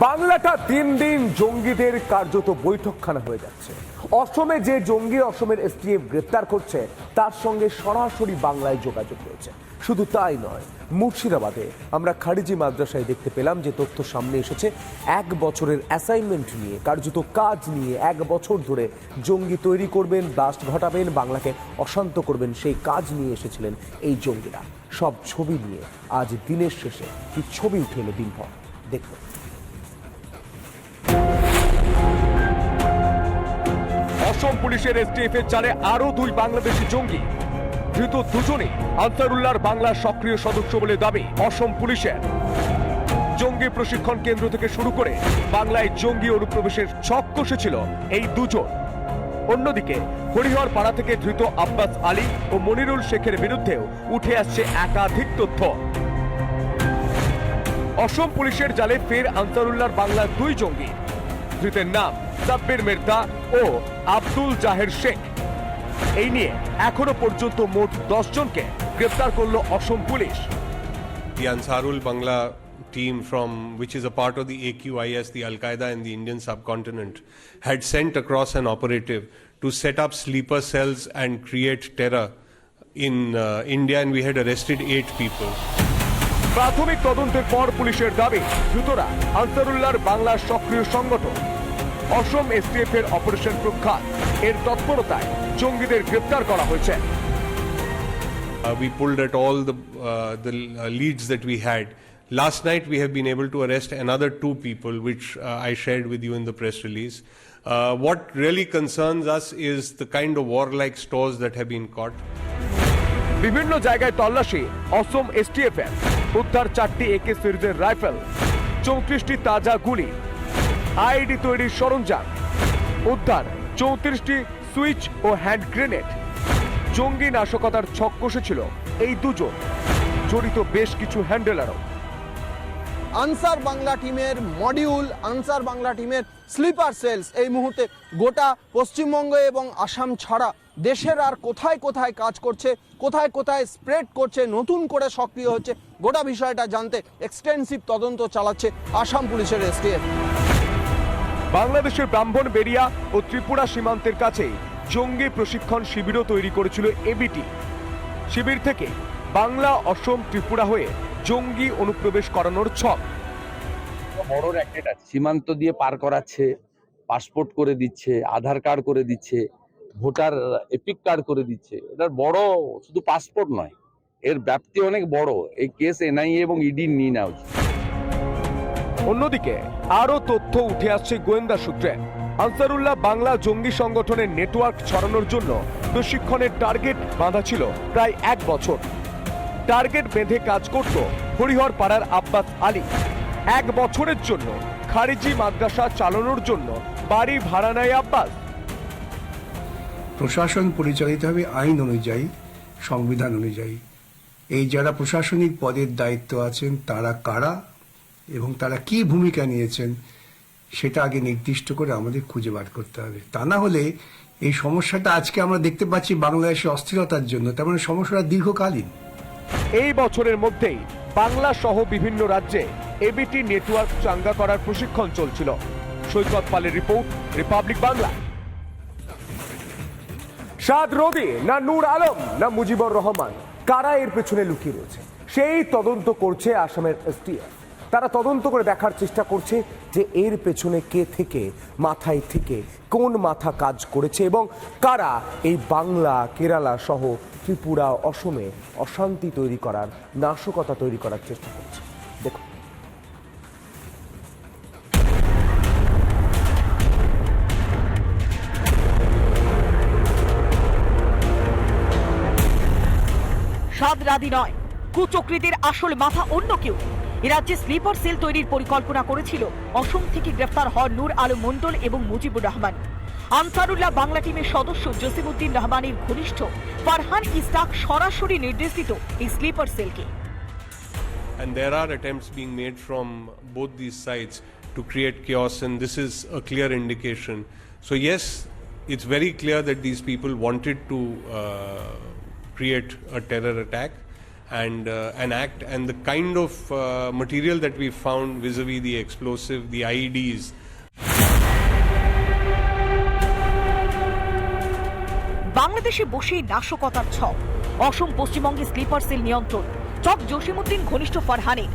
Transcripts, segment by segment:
বাংলাটা দিন দিন জঙ্গিদের কার্যত বৈঠকখানা হয়ে যাচ্ছে। অসমে যে জঙ্গি অসমের এসটিএফ গ্রেপ্তার করছে তার সঙ্গে সরাসরি বাংলায় যোগাযোগ রয়েছে। শুধু তাই নয়, মুর্শিদাবাদে আমরা খারিজি মাদ্রাসায় দেখতে পেলাম যে তথ্য সামনে এসেছে, 1 বছরের অ্যাসাইনমেন্ট নিয়ে, কার্যত কাজ নিয়ে 1 বছর ধরে জঙ্গি তৈরি করবেন, ব্লাস্ট ঘটাবেন, বাংলাকে অশান্ত করবেন, সেই কাজ নিয়ে এসেছিলেন এই জঙ্গিরা। সব ছবি নিয়ে আজ দিনের শেষে কি ছবি উঠে এলো দিনভর দেখুন। অসম পুলিশের এসটিএফ এর জালে আরো 2 বাংলাদেশি জঙ্গি ধৃত। দুজনেই আনসারুল্লাহর বাংলার সক্রিয় সদস্য বলে দাবি অসম পুলিশের। জঙ্গি প্রশিক্ষণ কেন্দ্র থেকে শুরু করে বাংলায় জঙ্গি অনুপ্রবেশের ছক কষেছিল এই দুজন। অন্যদিকে হরিহর পাড়া থেকে ধৃত আব্বাস আলী ও মনিরুল শেখের বিরুদ্ধেও উঠে আসছে একাধিক তথ্য। অসম পুলিশের জালে ফের আনসারুল্লাহর বাংলার 2 জঙ্গি। ধৃতের নাম সাব্বির মির্জা ও আব্দুল জাহের শেখ। এই নিয়ে এখনো পর্যন্ত মোট 10 জনকে গ্রেফতার করলো অসম police. The Ansarul Bangla team, from which is a part of the AQIS, the Al Qaeda in the Indian subcontinent, had sent across an operative to set up sleeper cells and create terror in India, and we had arrested 8 people. প্রাথমিক তদন্তের পর পুলিশের দাবি ধৃতরা আনসারুল্লাহর বাংলার সক্রিয় সংগঠন। অসম STF এর operation প্রখ্যাত এর তৎপরতায় জঙ্গিদের গ্রেফতার করা হয়েছে। We pulled at all the leads that we had. Last night we have been able to arrest another 2 people, which I shared with you in the press release. What really concerns us is the kind of warlike stores that have been caught. বিভিন্ন জায়গায় তল্লাশি অসম STF এর। উদ্ধার 4টি একে সিরিজের rifle, 34টি তাজা গুলি, আইডি তৈরির সরঞ্জাম। উদ্ধার 34টি সুইচ ও হ্যান্ড গ্রেনেড। জঙ্গি নাশকতার ছক কষেছিল এই দুজন, জড়িত বেশ কিছু হ্যান্ডেলারও। আনসার বাংলা টিমের মডিউল, আনসার বাংলা টিমের স্লিপার সেলস এই মুহূর্তে গোটা পশ্চিমবঙ্গ এবং আসাম ছাড়া দেশের আর কোথায় কোথায় কাজ করছে, কোথায় কোথায় স্প্রেড করছে, নতুন করে সক্রিয় হচ্ছে, গোটা বিষয়টা জানতে এক্সটেন্সিভ তদন্ত চালাচ্ছে আসাম পুলিশের এসটিএফ। বাংলাদেশের ব্রাহ্মণবেড়িয়া ও ত্রিপুরা সীমান্তের কাছেই জঙ্গি প্রশিক্ষণ শিবিরও তৈরি করেছিল এবিটি। শিবির থেকে বাংলা, অসম, ত্রিপুরা হয়ে জঙ্গি অনুপ্রবেশ করানোর ছক। বড় র্যাকেট আছে, সীমান্ত দিয়ে পার করাচ্ছে, পাসপোর্ট করে দিচ্ছে, আধার কার্ড করে দিচ্ছে, ভোটার এপিক কার্ড করে দিচ্ছে। এটার বড় শুধু পাসপোর্ট নয়, এর ব্যাপ্তি অনেক বড়। এই কেস এনআইএ এবং ইডি নিয়ে নেওয়া উচিত। অন্যদিকে আরো তথ্য উঠে আসছে গোয়েন্দা সূত্রে। আনসারুল্লাহ বাংলা জঙ্গি সংগঠনের নেটওয়ার্ক ছড়ানোর জন্য প্রশিক্ষণের টার্গেট বাঁধা ছিল প্রায় 1 বছর। টার্গেট বেঁধে কাজ করত হরিহর পাড়ার আব্বাস আলী। 1 বছরের জন্য খারিজি মাদ্রাসা চালানোর জন্য বাড়ি ভাড়া নেয় আব্বাস। প্রশাসন পরিচালিত হবে আইন অনুযায়ী, সংবিধান অনুযায়ী। এই যারা প্রশাসনিক পদের দায়িত্ব আছেন তারা কারা এবং তারা কি ভূমিকা নিয়েছেন সেটা আগে নির্দিষ্ট করে আমাদের খুঁজে বার করতে হবে। তা না হলে এই সমস্যাটা আজকে আমরা দেখতে পাচ্ছি বাংলাদেশে অস্থিরতার জন্য, তার মানে সমস্যাটা দীর্ঘকালীন। এই বছরের মধ্যেই বাংলা সহ বিভিন্ন রাজ্যে এবিটি নেটওয়ার্ক চাঙ্গা করার প্রশিক্ষণ চলছিল। সৈকত পালের রিপোর্ট, রিপাবলিক বাংলা। সাদ রোদি না নূর আলম না মুজিবুর রহমান, কারা এর পেছনে লুকিয়ে রয়েছে সেই তদন্ত করছে আসামের এসটিএফ। তারা তদন্ত করে দেখার চেষ্টা করছে যে এর পেছনে কে থেকে, মাথায় থেকে কোন মাথা কাজ করেছে এবং কারা এই বাংলা, কেরালা সহ ত্রিপুরা, অসমে অশান্তি তৈরি করার, নাশকতা তৈরি করার চেষ্টা করছে। দেখুন। সাদ রাদি নয়, কুচক্রীদের আসল মাথা অন্য কেউ। এ রাজ্যে স্লিপার সেল তৈরির পরিকল্পনা করেছিল অসম থেকে গ্রেফতার হন নূর আলম মন্ডল এবং মুজিবুর রহমান। আনসারুল্লাহ বাংলা টিমের সদস্য জসিমউদ্দিন রহমানের ঘনিষ্ঠ ফারহান ইস্তাক সরাসরি নির্দেশ দিত এই sleeper সেলকে। And there are attempts being made from both these sides to create chaos, and this is a clear indication. So yes, it's very clear that these people wanted to create a terror attack, an act, and the kind of material that we found vis-a-vis the explosive, the IEDs. বাংলাদেশে বসে নাশকতার ছক, অসম পশ্চিমবঙ্গে sleeper sell নিয়ন্ত্রণ, চক জসিমউদ্দিন ঘনিষ্ঠ ফরহানের,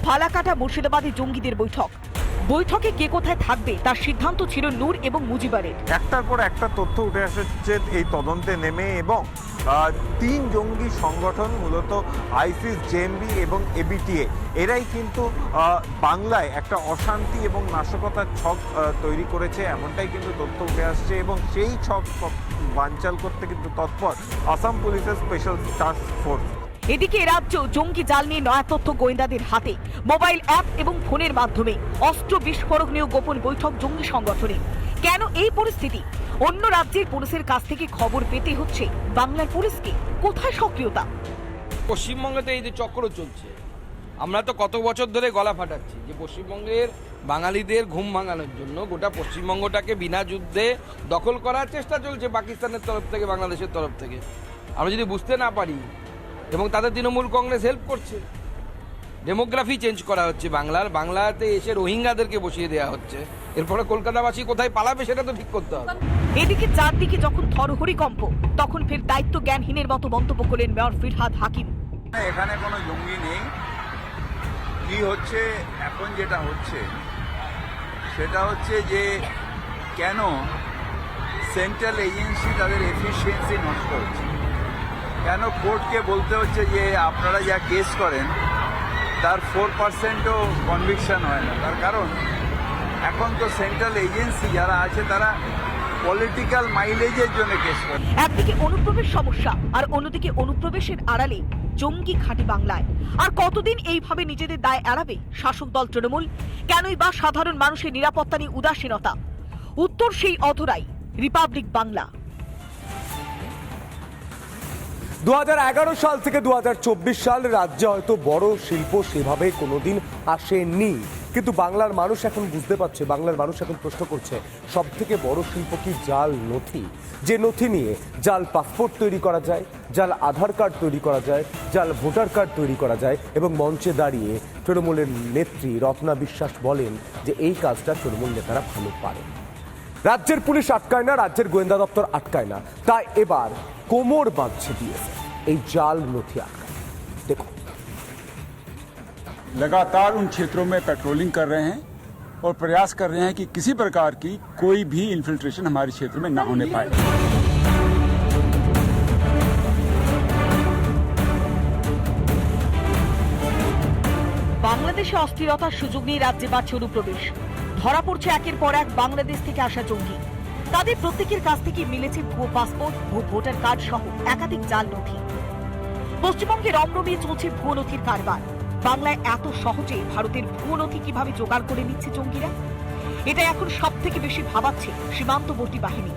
ভালাকাটা মুর্শিদাবাদে জঙ্গিদের বৈঠকে কে কোথায় থাকবে তার সিদ্ধান্ত ছিল নূর এবং মুজিবারের। একটার পর একটা তথ্য উঠে আসছে এই তদন্তে নেমে, এবং 3 জঙ্গি সংগঠন মূলত আইসিস, জেএমবি এবং এবিটিএ, এরাই কিন্তু বাংলায় একটা অশান্তি এবং নাশকতার ছক তৈরি করেছে, এমনটাই কিন্তু তথ্য উঠে আসছে। এবং সেই ছক বানচাল করতে কিন্তু তৎপর আসাম পুলিশের স্পেশাল টাস্ক ফোর্স। এদিকে রাজ্য জঙ্গি জাল নিয়ে নয়া তথ্য গোয়েন্দাদের হাতে, মোবাইল অ্যাপ এবং ফোনের মাধ্যমে অস্ত্র বিস্ফোরক নিয়ে গোপন বৈঠক জঙ্গি সংগঠনে। কেন এই পরিস্থিতি? অন্য রাজ্যের পুলিশের কাছ থেকে খবর পেতে হচ্ছে বাংলার পুলিশকে। কোথায় সক্রিয়তা? পশ্চিমবঙ্গে তো এই যে চক্র চলছে, আমরা তো কত বছর ধরে গলা ফাটাচ্ছি যে পশ্চিমবঙ্গের বাঙালিদের ঘুম ভাঙানোর জন্য গোটা পশ্চিমবঙ্গটাকে বিনা যুদ্ধে দখল করার চেষ্টা চলছে পাকিস্তানের তরফ থেকে, বাংলাদেশের তরফ থেকে। আমরা যদি বুঝতে না পারি, এবং তাদের তৃণমূল কংগ্রেস হেল্প করছে, ডেমোগ্রাফি চেঞ্জ করা হচ্ছে বাংলাতে এসে রোহিঙ্গাদেরকে বসিয়ে দেওয়া হচ্ছে, এরপরে কলকাতাবাসী কোথায় পালাবে সেটা তো ঠিক করতে হবে। এদিকে চারদিকে যখন থরহরিকম্প, তখন ফের দায়িত্ব জ্ঞানহীনের মতো মন্তব্য করলেন মেয়র ফিরহাদ হাকিম। এখানে কোনো জঙ্গি নেই। কি হচ্ছে এখন, যেটা হচ্ছে সেটা হচ্ছে যে কেন সেন্ট্রাল এজেন্সি তাদের এফিসিয়েন্সি নষ্ট হচ্ছে, কেন কোর্টকে বলতে হচ্ছে যে আপনারা যা কেস করেন তার 4%ও কনভিকশন হয় না। তার কারণ এখন তো সেন্ট্রাল এজেন্সি যারা আছে তারা পলিটিক্যাল মাইলেজের জন্য কেস করে। একদিকে অনুপ্রবেশ সমস্যা, আর অন্যদিকে অনুপ্রবেশের আড়ালে জঙ্গি ঘাঁটি বাংলায়। আর কতদিন এইভাবে নিজেদের দায় এড়াবে শাসক দল তৃণমূল? কেনই বা সাধারণ মানুষের নিরাপত্তা নিয়ে উদাসীনতা? উত্তর সেই অধরাই। রিপাবলিক বাংলা। 2011 সাল থেকে 2024 সাল রাজ্যে হয়তো বড় শিল্প সেভাবে কোনোদিন আসেনি, কিন্তু বাংলার মানুষ এখন বুঝতে পারছে, বাংলার মানুষ এখন প্রশ্ন করছে সব থেকে বড় শিল্প কি জাল নথি? যে নথি নিয়ে জাল পাসপোর্ট তৈরি করা যায়, জাল আধার কার্ড তৈরি করা যায়, জাল ভোটার কার্ড তৈরি করা যায়। এবং মঞ্চে দাঁড়িয়ে তৃণমূলের নেত্রী রত্না বিশ্বাস বলেন যে এই কাজটা তৃণমূল নেতারা ভালো পারেন। রাজ্যের পুলিশ আটকায় না, রাজ্যের গোয়েন্দা দপ্তর আটকায় না, তাই এবার কোমর বাঁধছে দিয়েছে এই জাল নথি আটকায়। দেখো, लगातार उन क्षेत्रों में पेट्रोलिंग कर रहे हैं और प्रयास कर रहे हैं कि किसी प्रकार की कोई भी इन्फिल्ट्रेशन हमारे क्षेत्र में ना होने पाए। বাংলাদেশে অস্থিরতার সুযোগ নিয়ে রাজ্যে বাড়ছে অনুপ্রবেশ। ধরা পড়ছে একের পর এক বাংলাদেশ থেকে আসা জঙ্গি। তাদের প্রত্যেকের কাছ থেকে মিলেছে ভুয়ো পাসপোর্ট, ভুয়ো ভোটার কার্ড সহ একাধিক জাল নথি। পশ্চিমবঙ্গে রমরমিয়ে চলছে ভুয়ো নথির কারবার। বাংলায় এত সহজে ভারতের ভুয়ো নথি কিভাবে জোগাড় করে নিচ্ছে জঙ্গিরা? এটা এখন সব থেকে বেশি ভাবাচ্ছে সীমান্তবর্তী বাহিনী।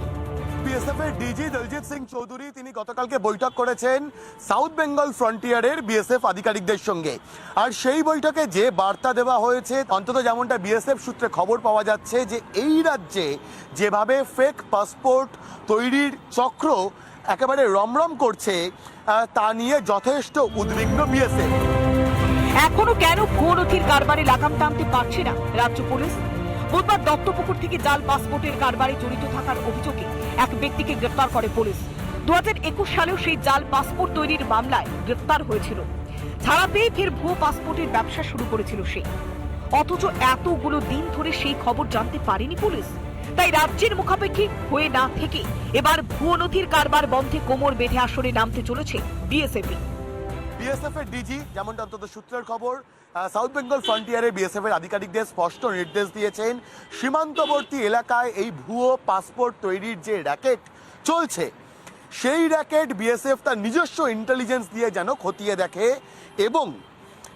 বিএসএফ এর ডিজি দলজিৎ সিং চৌধুরী তিনি গতকালকে বৈঠক করেছেন সাউথ বেঙ্গল ফ্রন্টিয়ারের বিএসএফ আধিকারিকদের সঙ্গে। আর সেই বৈঠকে যে বার্তা দেওয়া হয়েছে, অন্তত যেমনটা বিএসএফ সূত্রে খবর পাওয়া যাচ্ছে, যে এই রাজ্যে যেভাবে ফেক পাসপোর্ট তৈরির চক্র একেবারে রমরম করছে তা নিয়ে যথেষ্ট উদ্বিগ্ন বিএসএফ। এখনো কেন ভুয়ো নথির কারবারে লাগাম টানতে পারছে না রাজ্য পুলিশ? বুধবার দত্তপুকুর থেকে জাল পাসপোর্টের কারবারে জড়িত থাকার অভিযোগে এক ব্যক্তিকে গ্রেফতার করে পুলিশ। 2021 সালেও সেই জাল পাসপোর্ট তৈরির মামলায় গ্রেফতার হয়েছিল। ছাড়া পেয়ে ফের ভুয়ো পাসপোর্টের ব্যবসা শুরু করেছিল সে। অথচ এতগুলো দিন ধরে সেই খবর জানতে পারেনি পুলিশ। তাই রাজ্যের মুখাপেক্ষী হয়ে না থেকে এবার ভুয়ো নথির কারবার বন্ধে কোমর বেঁধে আসরে নামতে চলেছে বিএসএফ। বিএসএফ এর ডিজি যেমনটা অন্তত সূত্রের খবর, সাউথ বেঙ্গল ফ্রন্টিয়ারে বিএসএফ এর আধিকারিকদের স্পষ্ট নির্দেশ দিয়েছেন, সীমান্তবর্তী এলাকায় এই ভুয়ো পাসপোর্ট তৈরির যে র্যাকেট চলছে, সেই র্যাকেট বিএসএফ তার নিজস্ব ইন্টেলিজেন্স দিয়ে যেন খতিয়ে দেখে এবং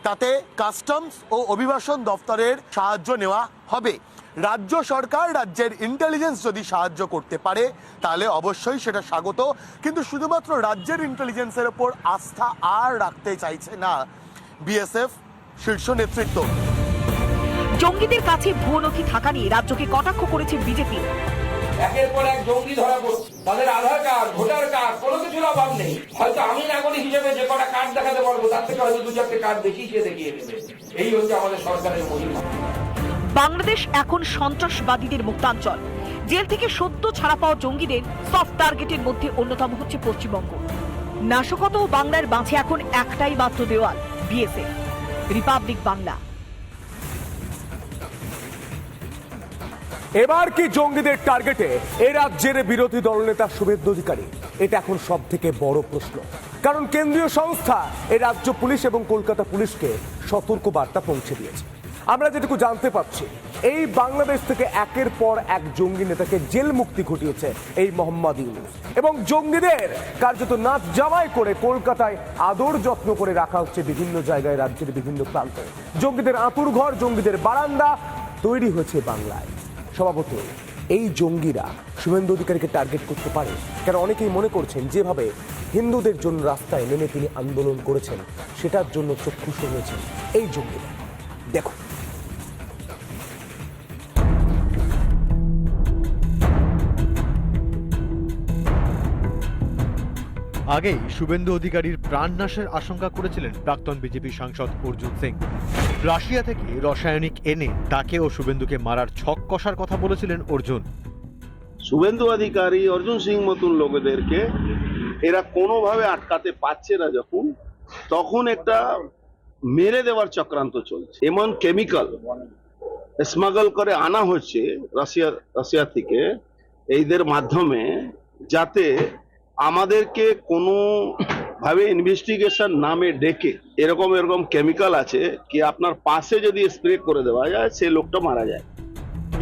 তাতে কাস্টমস ও অভিবাসন দপ্তরের সাহায্য নেওয়া হবে। রাজ্য সরকার, রাজ্যের ইন্টেলিজেন্স যদি সাহায্য করতে পারে তাহলে অবশ্যই সেটা স্বাগত, কিন্তু শুধুমাত্র রাজ্যের ইন্টেলিজেন্সের ওপর আস্থা আর রাখতে চাইছে না বিএসএফ শীর্ষ নেতৃত্ব। জঙ্গিদের কাছে ভুয়ো নথি থাকা নিয়ে রাজ্যকে কটাক্ষ করেছে বিজেপি। একের পর এক জঙ্গি ধরা পড়ছে, তাদের আধার কার্ড, ভোটার কার্ড, কোনো কিছুর অভাব নেই। হয়তো আমি নাগরিক হিসেবে যে কটা কার্ড দেখাতে পারবো তার থেকে হয়তো 2-4টে কার্ড দেখিয়ে দেখিয়ে দেবে। এই হচ্ছে আমাদের সরকারের মহিমা। বাংলাদেশ এখন সন্ত্রাসবাদীদের মুক্তাঞ্চল। জেল থেকে সদ্য ছাড়া পাওয়া জঙ্গিদের সফট টার্গেটের মধ্যে অন্যতম হচ্ছে পশ্চিমবঙ্গ। নাশকতা ও বাংলার মাঝে এখন একটাই মাত্র দেওয়াল, বিএসএফ। রিপাবলিক বাংলা। এবার কি জঙ্গিদের টার্গেটে এ রাজ্যের বিরোধী দলনেতা শুভেন্দু অধিকারী? এটা এখন সব থেকে বড় প্রশ্ন, কারণ কেন্দ্রীয় সংস্থা এই রাজ্য পুলিশ এবং কলকাতা পুলিশকে সতর্ক বার্তা পৌঁছে দিয়েছে। আমরা যেটুকু জানতে পারছি, এই বাংলাদেশ থেকে একের পর এক জঙ্গি নেতাকে জেল মুক্তি ঘটিয়েছে এই মোহাম্মদ ইউনূস, এবং জঙ্গিদের কার্যত নাচ জামাই করে কলকাতায় আদর যত্ন করে রাখা হচ্ছে বিভিন্ন জায়গায়, রাজ্যের বিভিন্ন প্রান্তে। জঙ্গিদের আঁতুর ঘর, জঙ্গিদের বারান্দা তৈরি হয়েছে বাংলায়। স্বভাবতই এই জঙ্গিরা শুভেন্দু অধিকারীকে টার্গেট করতে পারে, কারণ অনেকেই মনে করছেন যেভাবে হিন্দুদের জন্য রাস্তায় নেমে তিনি আন্দোলন করেছেন, সেটার জন্য চক্ষুষ হয়েছেন এই জঙ্গিরা। দেখো, আগেই শুভেন্দু অধিকারীর প্রাণনাশের আশঙ্কা করেছিলেন প্রাক্তন বিজেপি সাংসদ অর্জুন সিং। রাশিয়া থেকে রাসায়নিক এনে তাকে ও শুভেন্দুকে মারার ছক কষার কথা বলেছিলেন অর্জুন। শুভেন্দু অধিকারী, অর্জুন সিং মতন লোকেদেরকে এরা কোনোভাবে আটকাতে পারছে না, তখন একটা মেরে দেওয়ার চক্রান্ত চলছে। এমন কেমিক্যাল স্মাগল করে আনা হচ্ছে রাশিয়া থেকে এইদের মাধ্যমে, যাতে আমাদেরকে কোনো ভাবে ইনভেস্টিগেশন নামে ডেকে এরকম কেমিক্যাল আছে কি আপনার পাশে যদি স্প্রে করে দেওয়া যায়, সে লোকটা মারা যায়।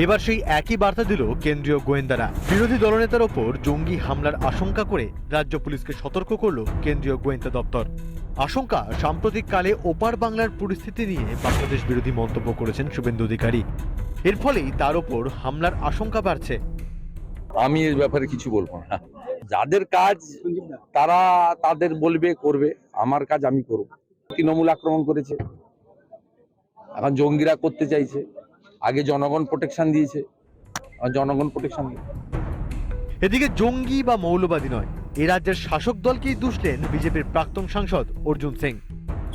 এবার সেই একই বার্তা দিল কেন্দ্রীয় গোয়েন্দারা। বিরোধী দলনেতার ওপর জঙ্গি হামলার আশঙ্কা করে রাজ্য পুলিশকে সতর্ক করল কেন্দ্রীয় গোয়েন্দা দপ্তর। আশঙ্কা, সাম্প্রতিককালে ওপার বাংলার পরিস্থিতি নিয়ে বাংলাদেশ বিরোধী মন্তব্য করেছেন শুভেন্দু অধিকারী। এর ফলেই তার ওপর হামলার আশঙ্কা বাড়ছে। আমি এই ব্যাপারে কিছু বলবো না। যাদের কাজ তারা তাদের বলবে, করবে। আমার কাজ আমি করব। তৃণমূল আক্রমণ করেছে, এখন জঙ্গিরা করতে চাইছে। আগে জনগণ প্রোটেকশন দিয়েছে, জনগণ প্রোটেকশন দিয়েছে। এদিকে জঙ্গি বা মৌলবাদী নয়, এ রাজ্যের শাসক দলকেই দুষলেন বিজেপির প্রাক্তন সাংসদ অর্জুন সিং।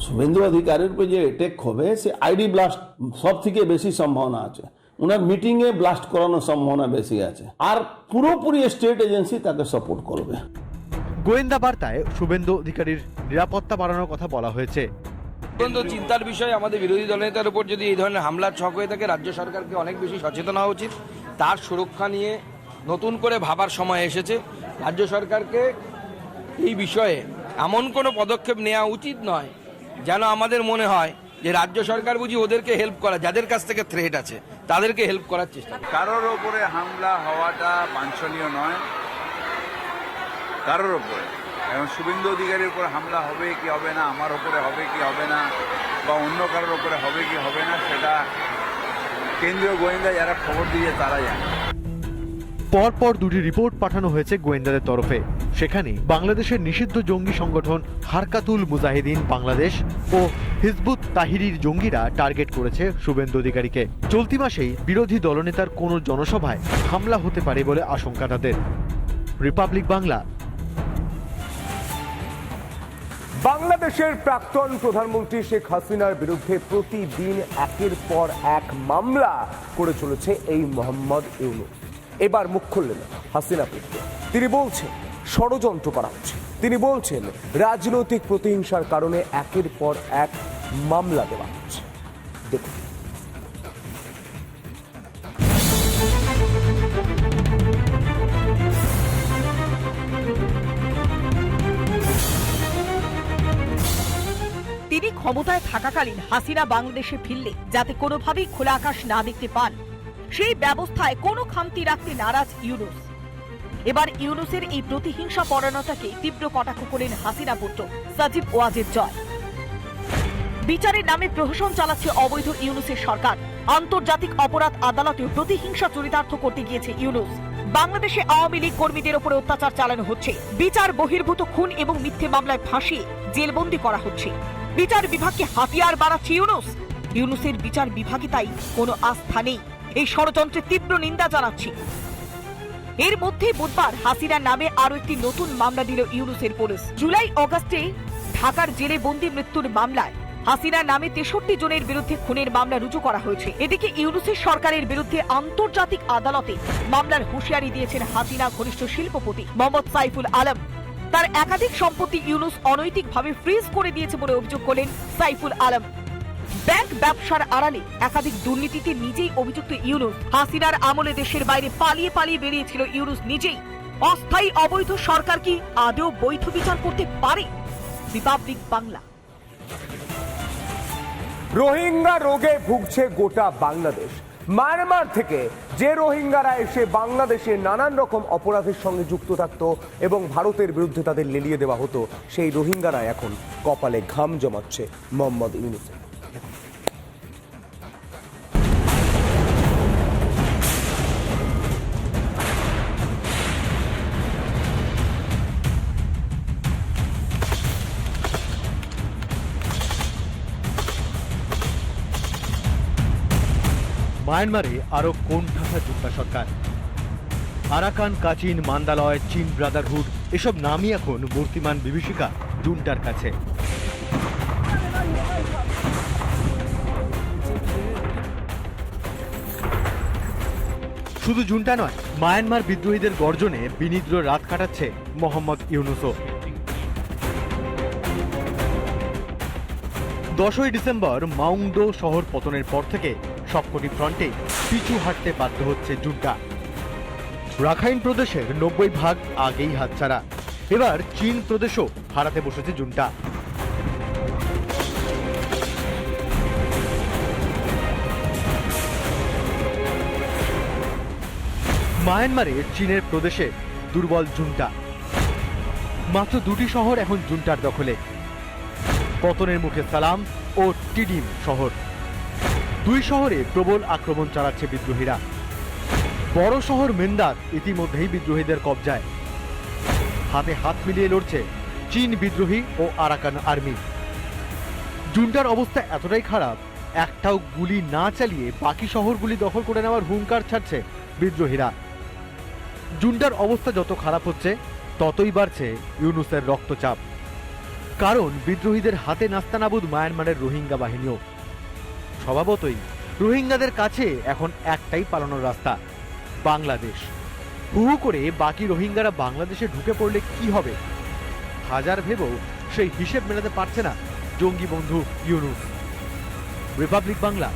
শুভেন্দু অধিকারীর উপর যে অ্যাটাক হবে, সে আইডি ব্লাস্ট সব থেকে বেশি সম্ভাবনা আছে। ওনার মিটিং এ ব্লাস্ট করানোর সম্ভাবনা বেশি আছে, আর পুরোপুরি স্টেট এজেন্সি তাকে সাপোর্ট করবে। গোয়েন্দা বার্তায় শুভেন্দু অধিকারীর নিরাপত্তা বাড়ানোর কথা বলা হয়েছে। অত্যন্ত চিন্তার বিষয়, আমাদের বিরোধী দলনেতার উপর যদি এই ধরনের হামলার ছক হয়ে থাকে, রাজ্য সরকারকে অনেক বেশি সচেতন হওয়া উচিত। তার সুরক্ষা নিয়ে নতুন করে ভাবার সময় এসেছে। রাজ্য সরকারকে এই বিষয়ে এমন কোনো পদক্ষেপ নেওয়া উচিত নয় যেন আমাদের মনে হয় যে রাজ্য সরকার বুঝি ওদেরকে হেল্প করা, যাদের কাছ থেকে থ্রেট আছে তাদেরকে হেল্প করার চেষ্টা। কারোর ওপরে হামলা হওয়াটা বাঞ্ছনীয় নয়, কারোর ওপরে। এবং শুভেন্দু অধিকারীর উপর হামলা হবে কি হবে না, আমার ওপরে হবে কি হবে না, বা অন্য কারোর ওপরে হবে কি হবে না, সেটা কেন্দ্রীয় গোয়েন্দা যারা খবর দিয়ে তারা জানে। পরপর দুটি রিপোর্ট পাঠানো হয়েছে গোয়েন্দাদের তরফে। সেখানে বাংলাদেশের নিষিদ্ধ জঙ্গি সংগঠন হারকাতুল মুজাহিদিন বাংলাদেশ ও হিজবুত তাহরির জঙ্গিরা টার্গেট করেছে শুভেন্দু অধিকারীকে। চলতি মাসেই বিরোধী দলনেতার কোনো জনসভায় হামলা হতে পারে বলে আশঙ্কা তাদের। রিপাবলিক বাংলা। বাংলাদেশের প্রাক্তন প্রধানমন্ত্রী শেখ হাসিনার বিরুদ্ধে প্রতিদিন একের পর এক মামলা করে চলেছে এই মোহাম্মদ ইউনূস। এবার মুখ খুললেন হাসিনা পুত্র। তিনি বলছেন ষড়যন্ত্র করা হচ্ছে। তিনি বলছেন রাজনৈতিক প্রতিহিংসার কারণে একের পর এক মামলা দেওয়া হচ্ছে। দেখুন, তিনি ক্ষমতায় থাকাকালীন হাসিনা বাংলাদেশে ফিরলে যাতে কোনোভাবেই খোলা আকাশ না দেখতে পান, সেই ব্যবস্থায় কোনো খামতি রাখতে নারাজ ইউনূস। এবার ইউনূসের এই প্রতিহিংসা পরায়ণতাকে তীব্র কটাক্ষ করেন হাসিনা পুত্র সাজিব ওয়াজেদ জয়। বিচারের নামে প্রহসন চালাচ্ছে অবৈধ ইউনূসের সরকার। আন্তর্জাতিক অপরাধ আদালতে প্রতিহিংসা চরিতার্থ করতে গিয়েছে ইউনূস। বাংলাদেশে আওয়ামী লীগ কর্মীদের উপরে অত্যাচার চালানো হচ্ছে, বিচার বহির্ভূত খুন এবং মিথ্যে মামলায় ফাঁসিয়ে জেলবন্দি করা হচ্ছে। বিচার বিভাগকে হাতিয়ার বাড়াচ্ছে ইউনূস। ইউনূসের বিচার বিভাগে তাই কোনো আস্থা নেই। এই ষড়যন্ত্রের তীব্র নিন্দা জানাচ্ছি। এর মধ্যে বুধবার হাসিনার নামে আরো একটি নতুন মামলা দিল ইউনূসের পুলিশ। জুলাই অগাস্টে ঢাকার জেলে বন্দি মৃত্যুর মামলায় হাসিনার নামে 63 জনের বিরুদ্ধে খুনের মামলা রুজু করা হয়েছে। এদিকে ইউনূসের সরকারের বিরুদ্ধে আন্তর্জাতিক আদালতে মামলার হুঁশিয়ারি দিয়েছেন হাসিনা ঘনিষ্ঠ শিল্পপতি মোহাম্মদ সাইফুল আলম। তার একাধিক সম্পত্তি ইউনূস অনৈতিকভাবে ফ্রিজ করে দিয়েছে বলে অভিযোগ করলেন সাইফুল আলম। ব্যাংক ব্যবসার আড়ালে একাধিক দুর্নীতিতে নিজেই অভিযুক্ত ইউনূস। হাসিনার আমলে দেশের বাইরে পালিয়ে পালিয়ে বেরিয়েছিল ইউনূস নিজেই। অস্থায়ী অবৈধ সরকার কি আদৌ বৈধ বিচার করতে পারে? রিপাবলিক বাংলা। রোহিঙ্গা রোগে ভুগছে গোটা বাংলাদেশ। মায়ানমার থেকে যে রোহিঙ্গারা এসে বাংলাদেশে নানান রকম অপরাধের সঙ্গে যুক্ত থাকতো এবং ভারতের বিরুদ্ধে তাদের লেলিয়ে দেওয়া হতো, সেই রোহিঙ্গারা এখন কপালে ঘাম জমাচ্ছে মোহাম্মদ ইউনূসের। মায়ানমারে আরো কোন ঠাসা জুম্পা সরকার। আরাকান, কাচিন, মান্দালয়, চীন ব্রাদারহুড এসব নামই এখন মূর্তিমান বিভীষিকা জুন্টার কাছে। শুধু জুন্টা নয়, মায়ানমার বিদ্রোহীদের গর্জনে বিনিদ্র রাত কাটাচ্ছে মোহাম্মদ ইউনূসও। 10ই ডিসেম্বর মাউংডো শহর পতনের পর থেকে সবকটি ফ্রন্টে পিছু হাঁটতে বাধ্য হচ্ছে জুন্টা। রাখাইন প্রদেশের 90% আগেই হাতছাড়া। এবার চীন প্রদেশও হারাতে বসেছে জুন্টা। মায়ানমারে চীনের প্রদেশে দুর্বল জুন্টা। মাত্র 2টি শহর এখন জুন্টার দখলে, পতনের মুখে সালাম ও টিডিম শহর। 2 শহরে প্রবল আক্রমণ চালাচ্ছে বিদ্রোহীরা। বড় শহর মেন্দাত ইতিমধ্যেই বিদ্রোহীদের কবজায়। হাতে হাত মিলিয়ে লড়ছে চীন বিদ্রোহী ও আরাকান আর্মি। জুন্টার অবস্থা এতটাই খারাপ, একটাও গুলি না চালিয়ে বাকি শহরগুলি দখল করে নেওয়ার হুঙ্কার ছাড়ছে বিদ্রোহীরা। জুন্টার অবস্থা যত খারাপ হচ্ছে, ততই বাড়ছে ইউনূসের রক্তচাপ। কারণ বিদ্রোহীদের হাতে নাস্তানাবুদ মায়ানমারের রোহিঙ্গা বাহিনীও। স্বভাবতই রোহিঙ্গাদের কাছে এখন একটাই পালানোর রাস্তা, বাংলাদেশ। হু হু করে বাকি রোহিঙ্গারা বাংলাদেশে ঢুকে পড়লে কি হবে, হাজার ভেবেও সেই হিসেব মেলাতে পারছে না জঙ্গি বন্ধু ইউনূস। রিপাবলিক বাংলা।